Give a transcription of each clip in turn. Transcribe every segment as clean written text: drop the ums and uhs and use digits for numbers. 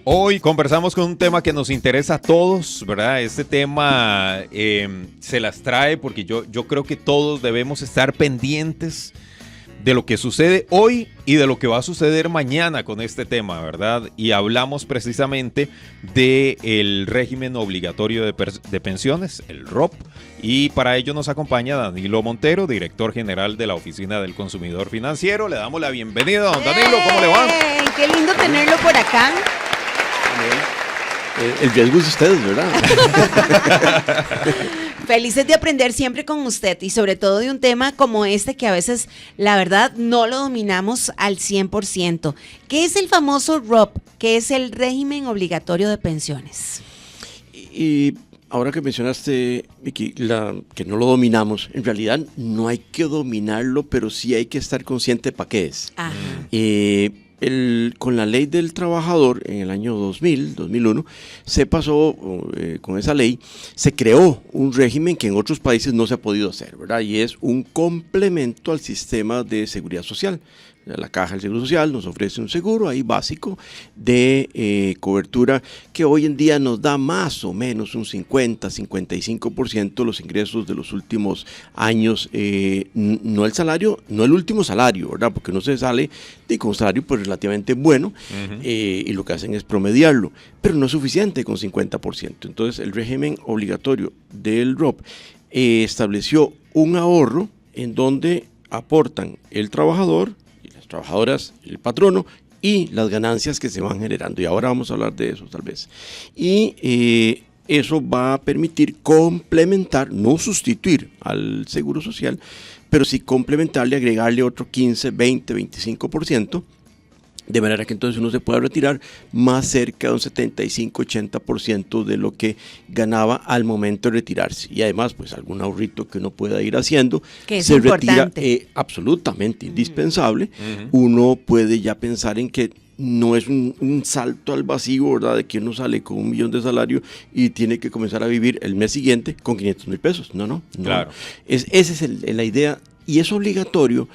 Hoy conversamos con un tema que nos interesa a todos, ¿verdad? Este tema se las trae porque yo creo que todos debemos estar pendientes de lo que sucede hoy y de lo que va a suceder mañana con este tema, ¿verdad? Y hablamos precisamente del régimen obligatorio de pensiones, el ROP, y para ello nos acompaña Danilo Montero, director general de la Oficina del Consumidor Financiero. Le damos la bienvenida, don Danilo, ¿cómo le va? ¡Qué lindo tenerlo por acá! El riesgo es de ustedes, ¿verdad? Felices de aprender siempre con usted y sobre todo de un tema como este que a veces, la verdad, no lo dominamos al 100%. ¿Qué es el famoso ROP? ¿Qué es el régimen obligatorio de pensiones? Y ahora que mencionaste, Vicky, que no lo dominamos, en realidad no hay que dominarlo, pero sí hay que estar consciente para qué es. Ajá. Con la ley del trabajador en el año 2001, se pasó con esa ley, se creó un régimen que en otros países no se ha podido hacer, ¿verdad? Y es un complemento al sistema de seguridad social. La Caja del Seguro Social nos ofrece un seguro ahí básico de cobertura que hoy en día nos da más o menos un 50-55% de los ingresos de los últimos años, no el salario, no el último salario, ¿verdad? Porque no se sale con un salario pues relativamente bueno, y lo que hacen es promediarlo, pero no es suficiente con 50%. Entonces el régimen obligatorio del ROP estableció un ahorro en donde aportan el trabajador, trabajadoras, el patrono y las ganancias que se van generando. Y ahora vamos a hablar de eso tal vez. Y eso va a permitir complementar, no sustituir al seguro social, pero sí complementarle, agregarle otro 15, 20, 25%, de manera que entonces uno se pueda retirar más cerca de un 75-80% de lo que ganaba al momento de retirarse. Y además, pues algún ahorrito que uno pueda ir haciendo, que es se importante. Retira absolutamente indispensable. Uno puede ya pensar en que no es un salto al vacío, ¿verdad? De que uno sale con 1 millón de salario y tiene que comenzar a vivir el mes siguiente con 500,000 pesos. No. Claro. Esa es la idea, y es obligatorio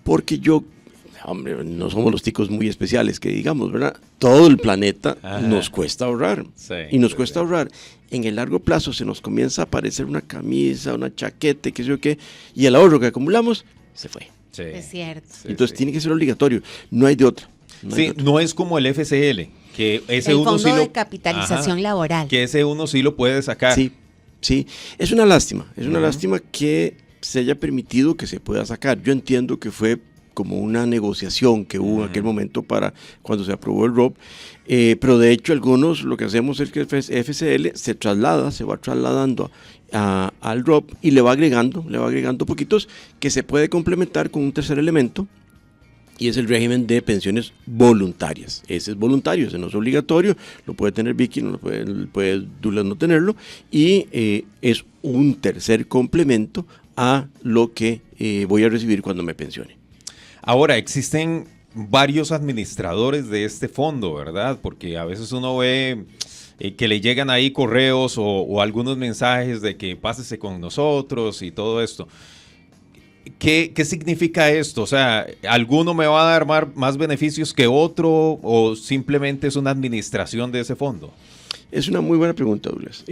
porque hombre, no somos los ticos muy especiales que digamos, ¿verdad? Todo el planeta nos cuesta ahorrar. Sí, y nos cuesta ahorrar. En el largo plazo se nos comienza a aparecer una camisa, una chaqueta, qué sé yo qué, y el ahorro que acumulamos se fue. Sí. Es cierto. Entonces tiene que ser obligatorio. No hay de otra. No es como el FCL, que ese el uno Fondo sí de Capitalización Laboral. Que ese uno sí lo puede sacar. Sí. Es una lástima. Es una lástima que se haya permitido que se pueda sacar. Yo entiendo que fue como una negociación que hubo en aquel momento para cuando se aprobó el ROP, pero de hecho algunos lo que hacemos es que el FCL se va trasladando al ROP y le va agregando poquitos que se puede complementar con un tercer elemento, y es el régimen de pensiones voluntarias. Ese es voluntario, ese no es obligatorio, lo puede tener Vicky, no lo puede Douglas no tenerlo, y es un tercer complemento a lo que voy a recibir cuando me pensione. Ahora, existen varios administradores de este fondo, ¿verdad? Porque a veces uno ve que le llegan ahí correos o algunos mensajes de que pásese con nosotros y todo esto. ¿Qué significa esto? O sea, ¿alguno me va a dar más beneficios que otro o simplemente es una administración de ese fondo? Es una muy buena pregunta, Douglas.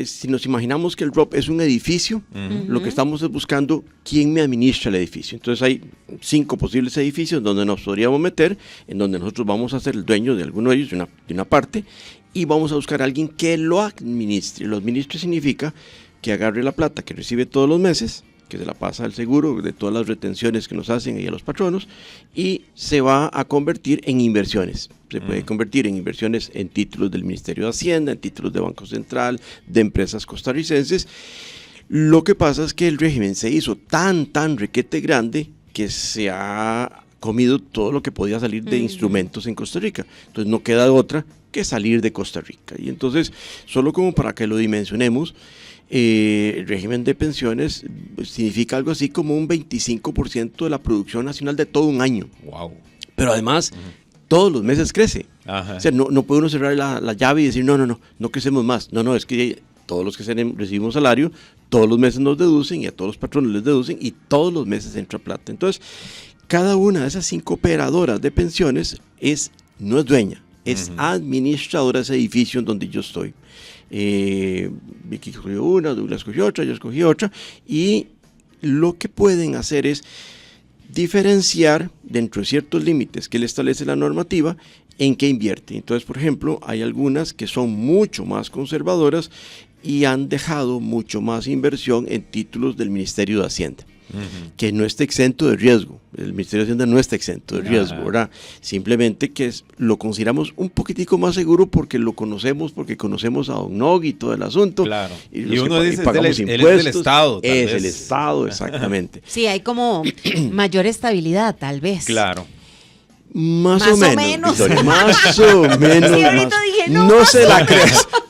Si nos imaginamos que el ROP es un edificio, lo que estamos es buscando quién me administra el edificio. Entonces hay 5 posibles edificios donde nos podríamos meter, en donde nosotros vamos a ser el dueño de alguno de ellos, de una parte, y vamos a buscar a alguien que lo administre. Lo administre significa que agarre la plata que recibe todos los meses, que se la pasa al seguro, de todas las retenciones que nos hacen ahí a los patronos, y se va a convertir en inversiones. Se puede convertir en inversiones en títulos del Ministerio de Hacienda, en títulos de Banco Central, de empresas costarricenses. Lo que pasa es que el régimen se hizo tan requete grande que se ha comido todo lo que podía salir de instrumentos en Costa Rica. Entonces no queda otra que salir de Costa Rica. Y entonces, solo como para que lo dimensionemos, el régimen de pensiones significa algo así como un 25% de la producción nacional de todo un año. Wow. Pero además, todos los meses crece. Ajá. O sea, no puede uno cerrar la llave y decir, no crecemos más. No, es que todos los que recibimos salario, todos los meses nos deducen y a todos los patronos les deducen y todos los meses entra plata. Entonces, cada una de esas 5 operadoras de pensiones no es dueña, es administradora de ese edificio en donde yo estoy. Vicky escogió una, Douglas escogió otra, yo escogí otra, y lo que pueden hacer es diferenciar dentro de ciertos límites que le establece la normativa en qué invierte. Entonces, por ejemplo, hay algunas que son mucho más conservadoras y han dejado mucho más inversión en títulos del Ministerio de Hacienda, que no está exento de riesgo. El Ministerio de Hacienda no está exento de riesgo, ¿verdad? Simplemente que lo consideramos un poquitico más seguro porque lo conocemos, porque conocemos a Don Nog y todo el asunto. Claro. Y los uno dice, pagamos él impuestos, es del Estado. Tal es vez. el Estado, exactamente. Sí, hay como mayor estabilidad, tal vez. Claro. Más o menos. Victoria, más o menos. Sí, ahorita más. dije,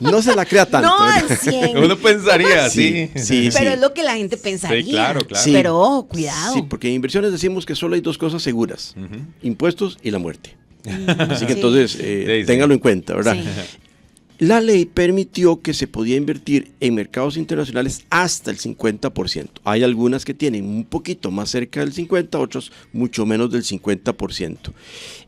No se la crea tanto. No al 100. Uno pensaría, sí. Sí, Pero sí. es lo que la gente pensaría. Sí, claro, claro. Sí. Pero ojo, cuidado. Sí, porque en inversiones decimos que solo hay 2 cosas seguras: impuestos y la muerte. Así que Sí. entonces, Sí. téngalo en cuenta, ¿verdad? Sí. La ley permitió que se podía invertir en mercados internacionales hasta el 50%. Hay algunas que tienen un poquito más cerca del 50%, otros mucho menos del 50%.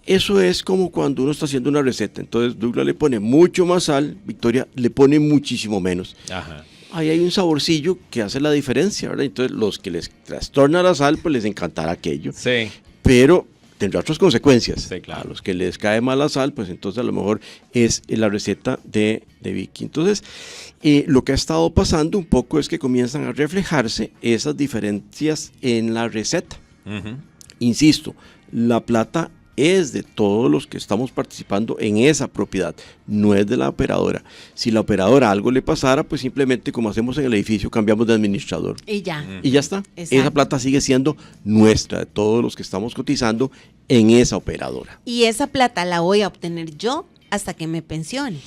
Eso es como cuando uno está haciendo una receta. Entonces Douglas le pone mucho más sal, Victoria le pone muchísimo menos. Ajá. Ahí hay un saborcillo que hace la diferencia, ¿verdad? Entonces los que les trastorna la sal, pues les encantará aquello. Sí. Pero tendrá otras consecuencias. Sí, claro. A los que les cae mal la sal, pues entonces a lo mejor es la receta de Vicky. Entonces, lo que ha estado pasando un poco es que comienzan a reflejarse esas diferencias en la receta. Insisto, la plata es de todos los que estamos participando en esa propiedad, no es de la operadora. Si la operadora algo le pasara, pues simplemente como hacemos en el edificio, cambiamos de administrador. Y ya. Y ya está. Exacto. Esa plata sigue siendo nuestra, de todos los que estamos cotizando en esa operadora. Y esa plata la voy a obtener yo hasta que me pensione.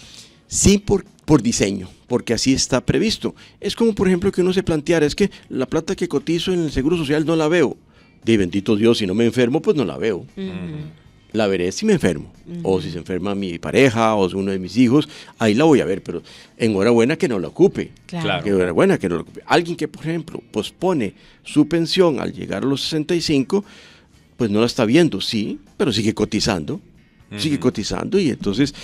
Sí, por diseño, porque así está previsto. Es como, por ejemplo, que uno se planteara, es que la plata que cotizo en el Seguro Social no la veo. De bendito Dios, si no me enfermo, pues no la veo. La veré si me enfermo, o si se enferma mi pareja, o uno de mis hijos, ahí la voy a ver, pero enhorabuena que no la ocupe. Claro. Enhorabuena que no la ocupe. Alguien que, por ejemplo, pospone su pensión al llegar a los 65, pues no la está viendo, sí, pero sigue cotizando. Sigue cotizando y entonces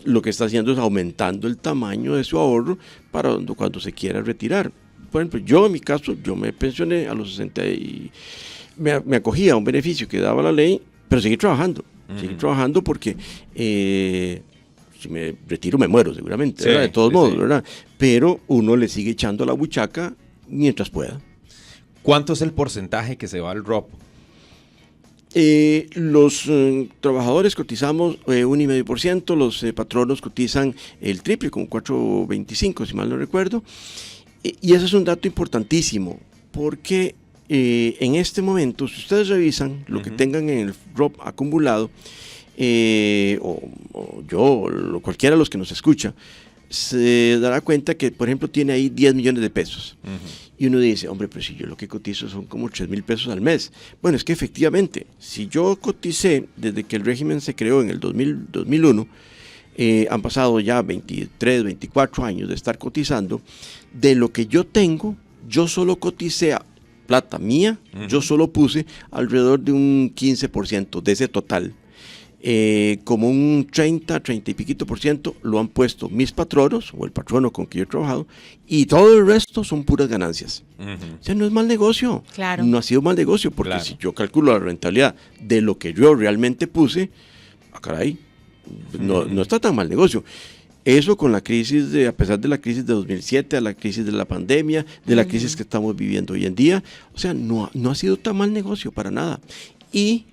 lo que está haciendo es aumentando el tamaño de su ahorro para cuando se quiera retirar. Por ejemplo, yo en mi caso, yo me pensioné a los 60 y me acogía a un beneficio que daba la ley, pero seguí trabajando porque si me retiro me muero seguramente, Sí, ¿verdad? De todos modos, sí. ¿verdad? Pero uno le sigue echando a la buchaca mientras pueda. ¿Cuánto es el porcentaje que se va al ROP? Los trabajadores cotizamos 1,5%, los patronos cotizan el triple, con 4,25 si mal no recuerdo, y ese es un dato importantísimo, porque en este momento, si ustedes revisan lo que tengan en el ROP acumulado, o yo, o cualquiera de los que nos escucha, se dará cuenta que, por ejemplo, tiene ahí 10 millones de pesos. Y uno dice, hombre, pero si yo lo que cotizo son como 3,000 pesos al mes. Bueno, es que efectivamente, si yo coticé desde que el régimen se creó en el 2001, han pasado ya 23, 24 años de estar cotizando, de lo que yo tengo, yo solo coticé a plata mía, yo solo puse alrededor de un 15% de ese total. Como un 30 y piquito por ciento lo han puesto mis patronos o el patrono con que yo he trabajado, y todo el resto son puras ganancias. O sea, no es mal negocio. Claro. No ha sido mal negocio, porque Claro. si yo calculo la rentabilidad de lo que yo realmente puse, caray, no está tan mal negocio. Eso con la crisis a pesar de la crisis de 2007, a la crisis de la pandemia, de la crisis que estamos viviendo hoy en día, o sea, no ha sido tan mal negocio para nada. Y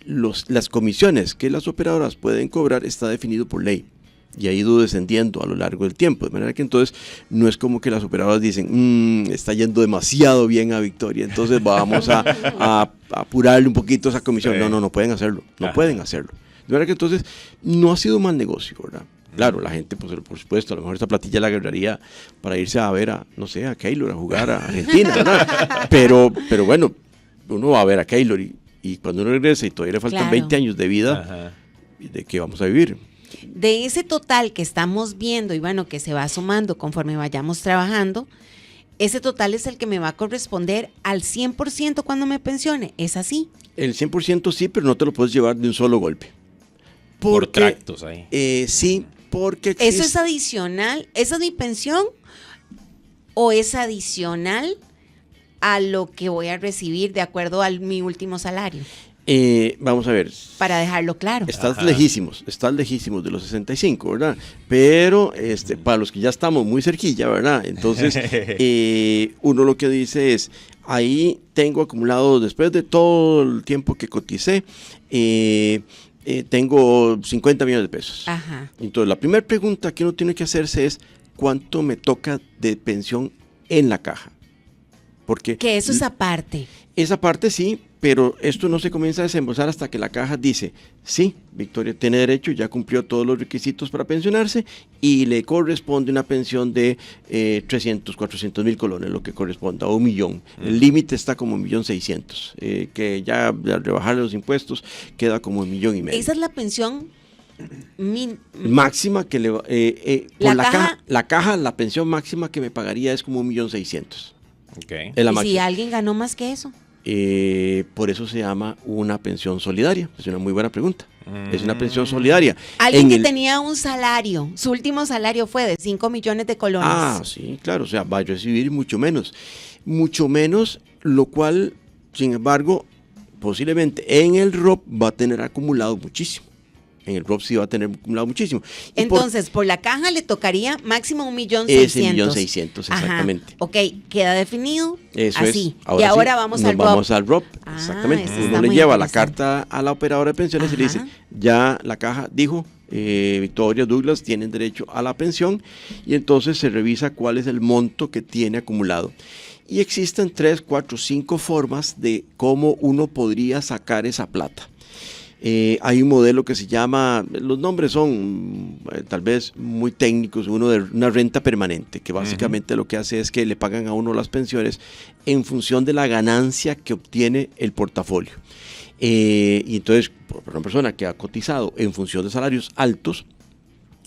las comisiones que las operadoras pueden cobrar está definido por ley y ha ido descendiendo a lo largo del tiempo, de manera que entonces no es como que las operadoras dicen, está yendo demasiado bien a Victoria, entonces vamos a apurarle un poquito esa comisión. Sí. No pueden hacerlo, pueden hacerlo. De manera que entonces no ha sido mal negocio, ¿verdad? Claro, la gente, pues, por supuesto, a lo mejor esta platilla la agarraría para irse a ver no sé, a Keylor, a jugar a Argentina, ¿verdad? Pero bueno, uno va a ver a Keylor y cuando uno regresa y todavía le faltan 20 años de vida, ¿de qué vamos a vivir? De ese total que estamos viendo y bueno, que se va sumando conforme vayamos trabajando, ese total es el que me va a corresponder al 100% cuando me pensione. ¿Es así? El 100% sí, pero no te lo puedes llevar de un solo golpe. Por tractos ahí. Sí, porque ¿Eso es adicional? ¿Esa es mi pensión? ¿O es adicional a lo que voy a recibir de acuerdo a mi último salario? Vamos a ver. Para dejarlo claro. Estás lejísimos de los 65, ¿verdad? Pero para los que ya estamos muy cerquilla, ¿verdad? Entonces, uno lo que dice es, ahí tengo acumulado, después de todo el tiempo que coticé, tengo 50 millones de pesos. Ajá. Entonces, la primera pregunta que uno tiene que hacerse es, ¿cuánto me toca de pensión en la caja? Porque Que eso es aparte. esa parte sí, pero esto no se comienza a desembolsar hasta que la caja dice, sí, Victoria tiene derecho, ya cumplió todos los requisitos para pensionarse y le corresponde una pensión de 300, 400 mil colones, lo que corresponda, o 1 millón. El límite está como 1.600.000, que ya al rebajar los impuestos queda como 1,5 millones. Esa es la pensión máxima que le la caja, la pensión máxima que me pagaría es como 1.600.000. Okay. Es la ¿Y máxima. si alguien ganó más que eso? Por eso se llama una pensión solidaria. Es una muy buena pregunta. Es una pensión solidaria. Alguien que tenía un salario, su último salario fue de 5 millones de colones. Ah, sí, claro, o sea, va a recibir mucho menos, lo cual, sin embargo, posiblemente en el ROP va a tener acumulado muchísimo. En el ROP sí va a tener acumulado muchísimo. Y entonces, por la caja le tocaría máximo 1.600.000. Ese 1.600.000, exactamente. Ajá. Ok, queda definido. Eso así. es. Y ahora sí, vamos nos al ROP. Vamos al ROP, Ah, exactamente. eso Uno está le muy lleva la interesante. carta a la operadora de pensiones y le dice, Ajá. ya la caja dijo, Victoria, Douglas tienen derecho a la pensión, y entonces se revisa cuál es el monto que tiene acumulado. Y existen 3, 4, 5 formas de cómo uno podría sacar esa plata. Hay un modelo que se llama, los nombres son tal vez muy técnicos, uno de una renta permanente, que básicamente lo que hace es que le pagan a uno las pensiones en función de la ganancia que obtiene el portafolio. Y entonces, por una persona que ha cotizado en función de salarios altos,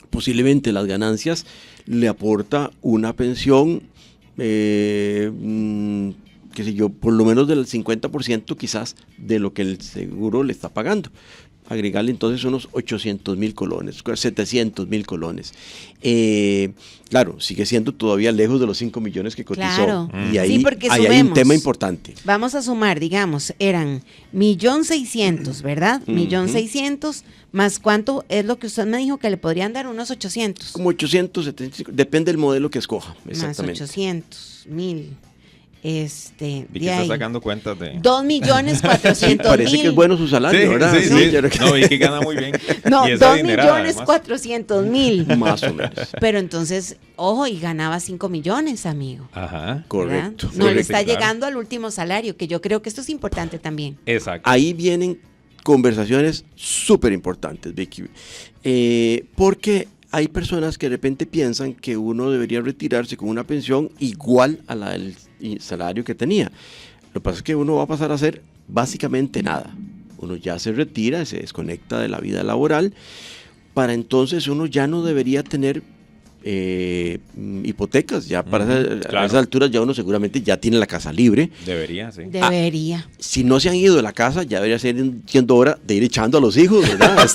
posiblemente las ganancias le aporta una pensión, qué sé yo, por lo menos del 50% quizás de lo que el seguro le está pagando. Agregarle entonces unos 800.000 colones, 700.000 colones. Claro, sigue siendo todavía lejos de los 5 millones que cotizó. Claro. Y ahí, Sí, porque ahí hay un sumemos. tema importante. Vamos a sumar, digamos, eran 1.600.000, ¿verdad? 1.600.000 más cuánto es lo que usted me dijo que le podrían dar, unos 800. Como 875, depende del modelo que escoja. Exactamente. Más 800.000. Vi que está sacando cuentas de... 2.400.000. Parece que es bueno su salario, ¿verdad? Sí. No, vi que gana muy bien. No, Y es adinerada, además. 2.400.000. Más o menos. Pero entonces, ojo, y ganaba 5 millones, amigo. Ajá. Correcto. ¿Verdad? No le Correcto, está claro. llegando al último salario, que yo creo que esto es importante también. Exacto. Ahí vienen conversaciones súper importantes, Vicky. Porque hay personas que de repente piensan que uno debería retirarse con una pensión igual a la del salario que tenía. Lo que pasa es que uno va a pasar a hacer básicamente nada. Uno ya se retira, se desconecta de la vida laboral. Para entonces uno ya no debería tener hipotecas. Ya para claro. a esas alturas ya uno seguramente ya tiene la casa libre. Debería, sí. Debería. Si no se han ido de la casa, ya debería ser siendo hora de ir echando a los hijos, ¿verdad?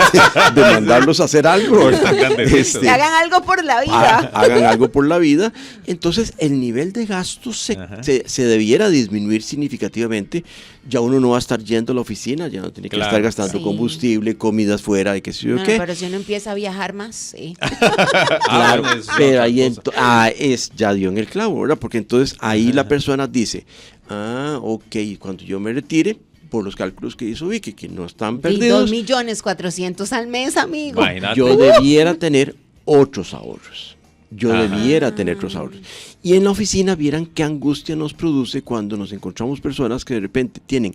De mandarlos a hacer algo. Están grandecitos. Que hagan algo por la vida. Hagan algo por la vida. Entonces, el nivel de gastos se debiera disminuir significativamente. Ya uno no va a estar yendo a la oficina, ya no tiene que Claro. estar gastando Sí. combustible, comidas fuera y qué sé yo No, qué. pero si uno empieza a viajar más, sí. Claro, bueno, es pero otra ahí cosa. ya dio en el clavo, ¿verdad? Porque entonces ahí la persona dice, ok, cuando yo me retire, por los cálculos que hizo Vicky, que no están Y perdidos, 2.400.000 al mes, amigo. Imagínate. yo debiera tener otros ahorros. Debiera tener otros ahorros. Y en la oficina vieran qué angustia nos produce cuando nos encontramos personas que de repente tienen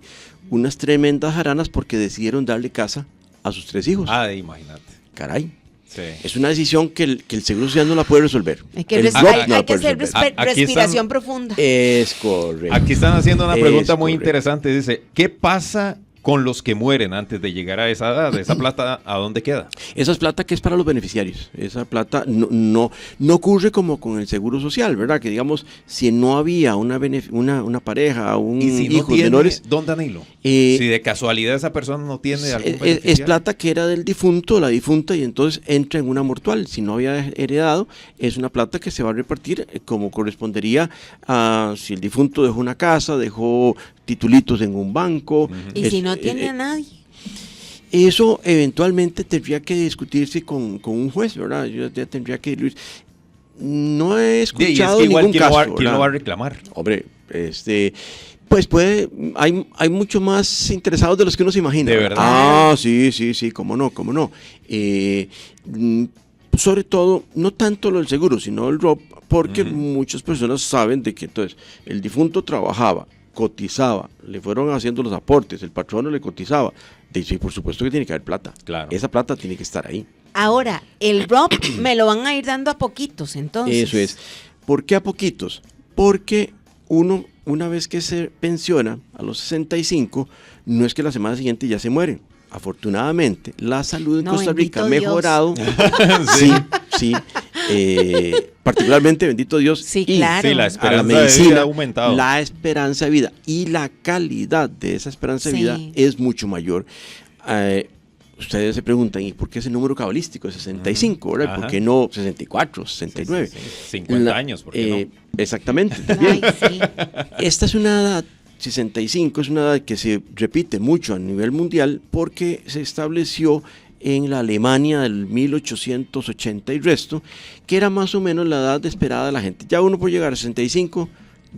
unas tremendas jaranas porque decidieron darle casa a sus 3 hijos. Imagínate. Caray. Sí. Es una decisión que el Seguro Social no la puede resolver. Hay que, El res- ROP hay- no hay la que puede hacer resolver. Aquí respiración están- profunda. Es correcto. Aquí están haciendo una Es pregunta muy correcto. interesante. Dice, ¿qué pasa con los que mueren antes de llegar a esa edad? ¿Esa plata a dónde queda? Esa es plata que es para los beneficiarios. Esa plata no ocurre como con el Seguro Social, ¿verdad? Que digamos, si no había una pareja, un ¿Y si no hijos tiene, menores, don Danilo? Si de casualidad esa persona no tiene algún beneficiario. es plata que era del difunto, la difunta, y entonces entra en una mortual. Si no había heredado, es una plata que se va a repartir como correspondería a si el difunto dejó una casa, dejó titulitos en un banco. Y si no tiene a nadie. Eso eventualmente tendría que discutirse con un juez, ¿verdad? Yo ya tendría que... No he escuchado ningún caso, ¿quién lo va a reclamar? Hombre, pues hay mucho más interesados de los que uno se imagina. ¿De verdad? Ah, sí, cómo no. Sobre todo, no tanto lo del seguro, sino el ROP, porque muchas personas saben de que entonces el difunto trabajaba, cotizaba, le fueron haciendo los aportes, el patrono le cotizaba. Sí, por supuesto que tiene que haber plata. Claro. Esa plata tiene que estar ahí. Ahora, el ROP me lo van a ir dando a poquitos, entonces. Eso es. ¿Por qué a poquitos? Porque uno, una vez que se pensiona a los 65, no es que la semana siguiente ya se muere. Afortunadamente, la salud en Costa Rica ha mejorado. Sí. Particularmente, bendito Dios. Sí, claro. Sí, la a la esperanza medicina, de vida ha aumentado. la esperanza de vida y la calidad de esa esperanza de vida es mucho mayor. Ustedes se preguntan, ¿y por qué ese número cabalístico de 65? ¿Verdad? ¿Por qué no 64, 69? Sí. 50 años, ¿por qué no? Exactamente, también. Ay, sí. Esta es una edad, 65 es una edad que se repite mucho a nivel mundial porque se estableció en la Alemania del 1880 y resto, que era más o menos la edad esperada de la gente. Ya uno por llegar a 65,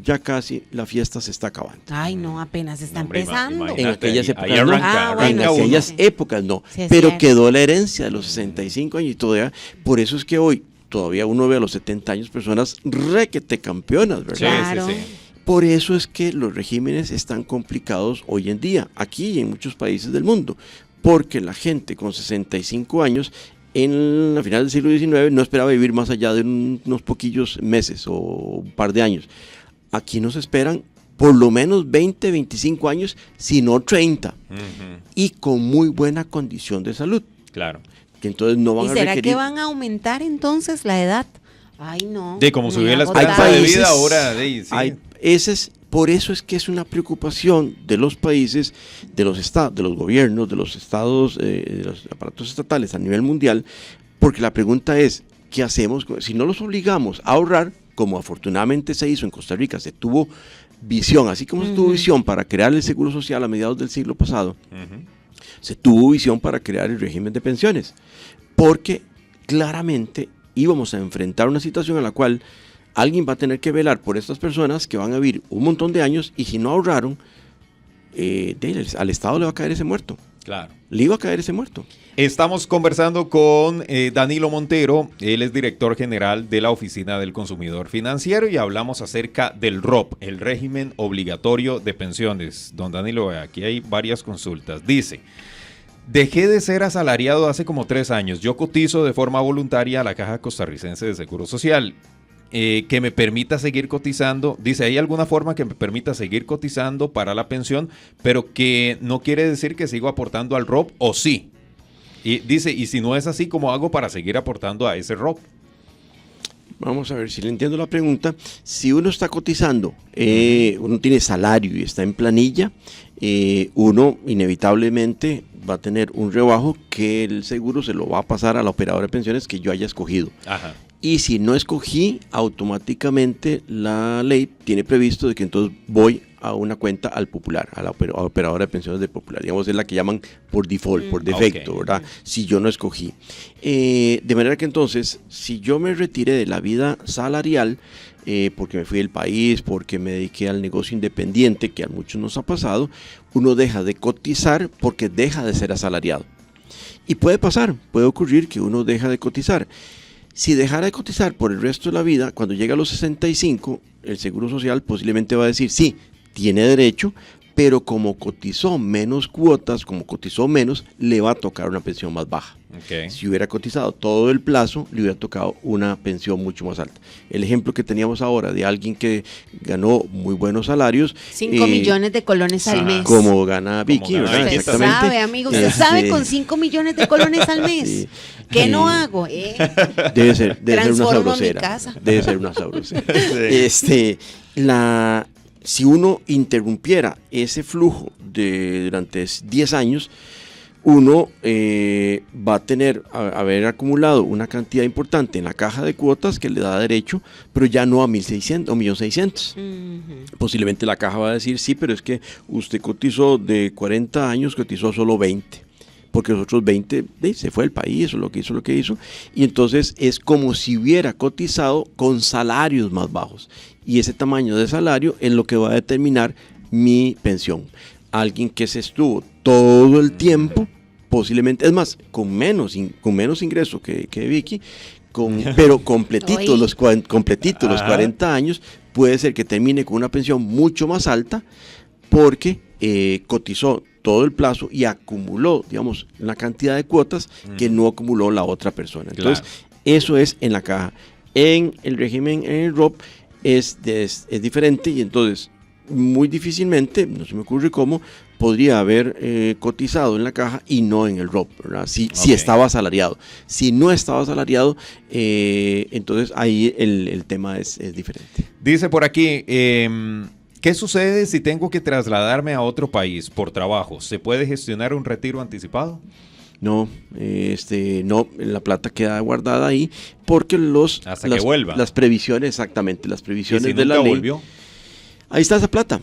ya casi la fiesta se está acabando. Ay, no, apenas está Hombre, empezando. En aquellas ahí épocas arranca, no. arranca En bueno, uno. aquellas épocas no. Sí, es pero cierto. quedó la herencia de los 65 años y todavía, por eso es que hoy todavía uno ve a los 70 años personas requete campeonas, ¿verdad? Claro. Sí. Por eso es que los regímenes están complicados hoy en día, aquí y en muchos países del mundo, porque la gente con 65 años en la final del siglo XIX no esperaba vivir más allá de unos poquillos meses o un par de años. Aquí nos esperan por lo menos 20, 25 años, si no 30, y con muy buena condición de salud, Claro. que entonces no van ¿Y a será requerir... que van a aumentar entonces la edad? Ay, no. De cómo me subió la hago esperanza tarde. de países- vida ahora. Por eso es que es una preocupación de los países, de los estados, de los gobiernos, de los estados, de los aparatos estatales a nivel mundial, porque la pregunta es, ¿qué hacemos? Si no los obligamos a ahorrar, como afortunadamente se hizo en Costa Rica, se tuvo visión, así como se tuvo visión para crear el Seguro Social a mediados del siglo pasado, se tuvo visión para crear el régimen de pensiones, porque claramente íbamos a enfrentar una situación en la cual alguien va a tener que velar por estas personas que van a vivir un montón de años y si no ahorraron, al Estado le va a caer ese muerto. Claro. Le iba a caer ese muerto. Estamos conversando con Danilo Montero, él es director general de la Oficina del Consumidor Financiero y hablamos acerca del ROP, el régimen obligatorio de pensiones. Don Danilo, aquí hay varias consultas. Dice, dejé de ser asalariado hace como 3 años. Yo cotizo de forma voluntaria a la Caja Costarricense de Seguro Social. Que me permita seguir cotizando. Dice, ¿hay alguna forma que me permita seguir cotizando para la pensión, pero que no quiere decir que sigo aportando al ROP o sí? Y dice, y si no es así, ¿cómo hago para seguir aportando a ese ROP? Vamos a ver si le entiendo la pregunta. Si uno está cotizando, uno tiene salario y está en planilla, uno inevitablemente va a tener un rebajo que el seguro se lo va a pasar a la operadora de pensiones que yo haya escogido. Ajá. Y si no escogí, automáticamente la ley tiene previsto de que entonces voy a una cuenta al Popular, a la operadora de pensiones del Popular. Digamos, es la que llaman por default, por defecto, ¿verdad? Si yo no escogí. De manera que entonces, si yo me retiré de la vida salarial, porque me fui del país, porque me dediqué al negocio independiente, que a muchos nos ha pasado, uno deja de cotizar porque deja de ser asalariado. Y puede pasar, puede ocurrir que uno deja de cotizar. Si dejara de cotizar por el resto de la vida, cuando llega a los 65, el Seguro Social posiblemente va a decir, sí, tiene derecho, pero como cotizó menos cuotas, como cotizó menos, le va a tocar una pensión más baja. Okay. Si hubiera cotizado todo el plazo, le hubiera tocado una pensión mucho más alta. El ejemplo que teníamos ahora de alguien que ganó muy buenos salarios. 5 millones de colones al mes. Como gana Vicky, Como gana ¿verdad? Vicky. Exactamente. Usted sabe, amigo, usted sabe con 5 millones de colones al mes. Sí. ¿Qué no hago? Debe ser una Transformo mi sabrosera. casa. Debe ser una sabrosera. Si uno interrumpiera ese flujo durante 10 años, uno va a haber acumulado una cantidad importante en la caja de cuotas que le da derecho, pero ya no a 1.600 o 1.600.000. Posiblemente la caja va a decir, sí, pero es que usted cotizó de 40 años, cotizó solo 20. Porque los otros 20 se fue del país, o lo que hizo, y entonces es como si hubiera cotizado con salarios más bajos, y ese tamaño de salario es lo que va a determinar mi pensión. Alguien que se estuvo todo el tiempo, posiblemente, es más, con menos ingreso que Vicky, pero completito los 40 años, puede ser que termine con una pensión mucho más alta, porque cotizó todo el plazo y acumuló, digamos, una cantidad de cuotas que no acumuló la otra persona. Entonces, eso es en la caja. En el régimen, en el ROP, es diferente, y entonces muy difícilmente, no se me ocurre cómo, podría haber cotizado en la caja y no en el ROP, ¿verdad? Si estaba asalariado. Si no estaba asalariado, entonces ahí el tema es diferente. Dice por aquí, ¿qué sucede si tengo que trasladarme a otro país por trabajo? ¿Se puede gestionar un retiro anticipado? No, no, la plata queda guardada ahí porque que vuelva. Las previsiones, exactamente, las previsiones si de la ley. Volvió? Ahí está esa plata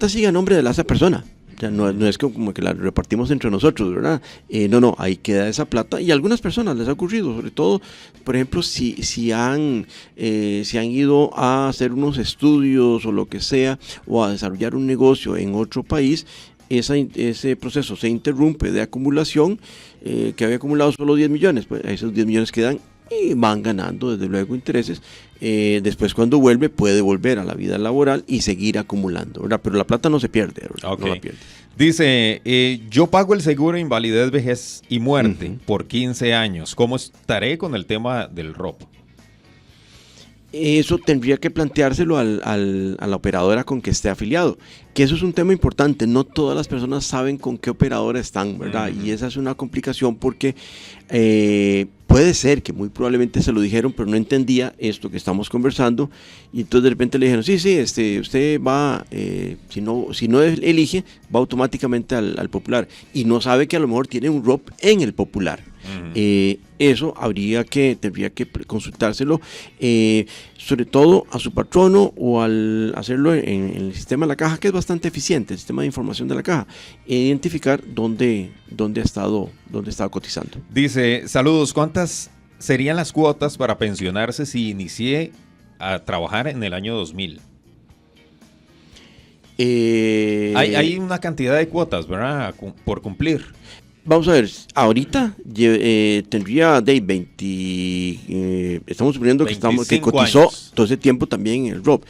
sigue a nombre de esa persona. O sea, no es como que la repartimos entre nosotros, ¿verdad? No, ahí queda esa plata, y a algunas personas les ha ocurrido, sobre todo, por ejemplo, si han ido a hacer unos estudios o lo que sea, o a desarrollar un negocio en otro país, ese proceso se interrumpe de acumulación, que había acumulado solo 10 millones, pues esos 10 millones quedan y van ganando desde luego intereses. Después, cuando vuelve, puede volver a la vida laboral y seguir acumulando, ¿verdad? Pero la plata no se pierde, ¿verdad? Okay. No la pierde. Dice, yo pago el seguro de invalidez, vejez y muerte por 15 años. ¿Cómo estaré con el tema del ROP? Eso tendría que planteárselo a la operadora con que esté afiliado, que eso es un tema importante. No todas las personas saben con qué operadora están, ¿verdad? Y esa es una complicación porque puede ser que muy probablemente se lo dijeron, pero no entendía esto que estamos conversando, y entonces de repente le dijeron, sí, usted va, si no elige, va automáticamente al Popular, y no sabe que a lo mejor tiene un ROP en el Popular. Eso tendría que consultárselo, sobre todo a su patrono, o al hacerlo en el sistema de la caja, que es bastante eficiente, el sistema de información de la caja, identificar dónde ha estado cotizando. Dice, saludos, ¿cuántas serían las cuotas para pensionarse si inicié a trabajar en el año 2000? Hay una cantidad de cuotas, ¿verdad?, por cumplir. Vamos a ver, ahorita tendría de 20, estamos suponiendo que cotizó años. Todo ese tiempo también en el ROP.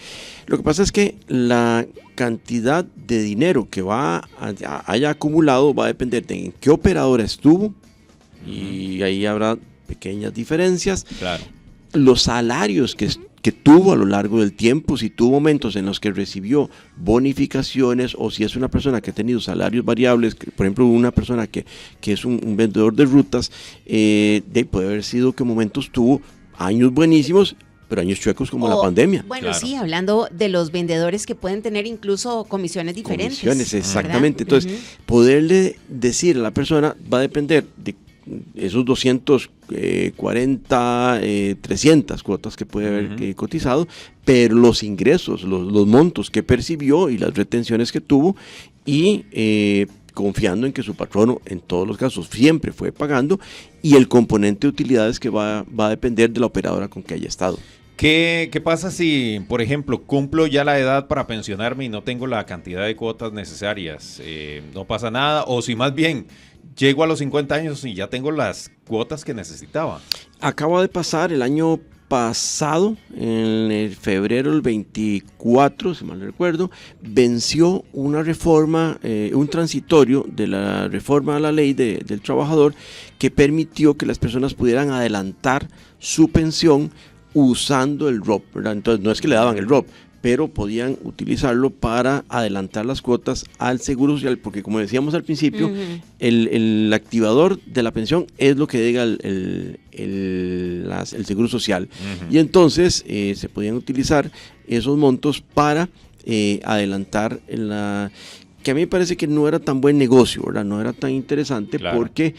Lo que pasa es que la cantidad de dinero que haya acumulado va a depender de en qué operadora estuvo, y ahí habrá pequeñas diferencias. Claro. Los salarios que tuvo a lo largo del tiempo, si tuvo momentos en los que recibió bonificaciones, o si es una persona que ha tenido salarios variables, por ejemplo, una persona que es un vendedor de rutas, puede haber sido que momentos tuvo años buenísimos, pero años chuecos como la pandemia. Bueno, claro. Sí, hablando de los vendedores que pueden tener incluso comisiones diferentes. Comisiones, exactamente. ¿Verdad? Entonces, poderle decir a la persona va a depender de esos 240, 300 cuotas que puede haber cotizado, pero los ingresos, los montos que percibió y las retenciones que tuvo, y confiando en que su patrono en todos los casos siempre fue pagando, y el componente de utilidades que va a depender de la operadora con que haya estado. ¿Qué pasa si, por ejemplo, cumplo ya la edad para pensionarme y no tengo la cantidad de cuotas necesarias? ¿No pasa nada? O si más bien llego a los 50 años y ya tengo las cuotas que necesitaba. Acaba de pasar el año pasado, en el febrero del 24, si mal no recuerdo, venció una reforma, un transitorio de la reforma a la ley del trabajador que permitió que las personas pudieran adelantar su pensión usando el ROP, ¿verdad? Entonces no es que le daban el ROP, pero podían utilizarlo para adelantar las cuotas al Seguro Social, porque como decíamos al principio, el activador de la pensión es lo que diga el Seguro Social. Y entonces se podían utilizar esos montos para adelantar que a mí me parece que no era tan buen negocio, ¿verdad? No era tan interesante, claro, porque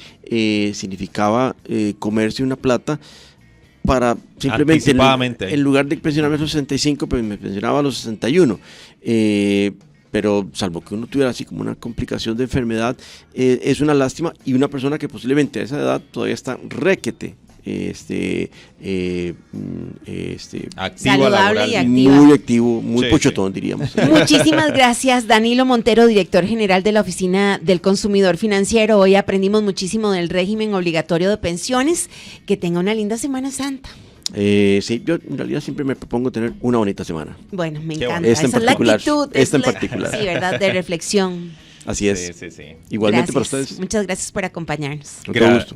significaba comerse una plata para simplemente, en lugar de pensionarme a los 65, pues me pensionaba a los 61. Pero salvo que uno tuviera así como una complicación de enfermedad, es una lástima, y una persona que posiblemente a esa edad todavía está requete saludable y activa. Muy activo, muy pochotón, diríamos. Muchísimas gracias, Danilo Montero, director general de la Oficina del Consumidor Financiero. Hoy aprendimos muchísimo del régimen obligatorio de pensiones. Que tenga una linda Semana Santa. Sí, yo en realidad siempre me propongo tener una bonita semana. Bueno, me encanta. Esta Esa en particular, es la actitud. esta en particular. Sí, ¿verdad? De reflexión. Así es. Sí. Igualmente Gracias. para ustedes. Muchas gracias por acompañarnos.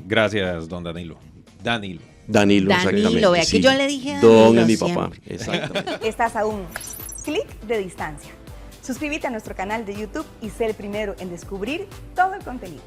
Gracias, don Danilo. Danilo, exactamente. Vea que yo le dije a Don Danilo es mi siempre. papá, exactamente. Estás a un clic de distancia. Suscríbete a nuestro canal de YouTube y sé el primero en descubrir todo el contenido.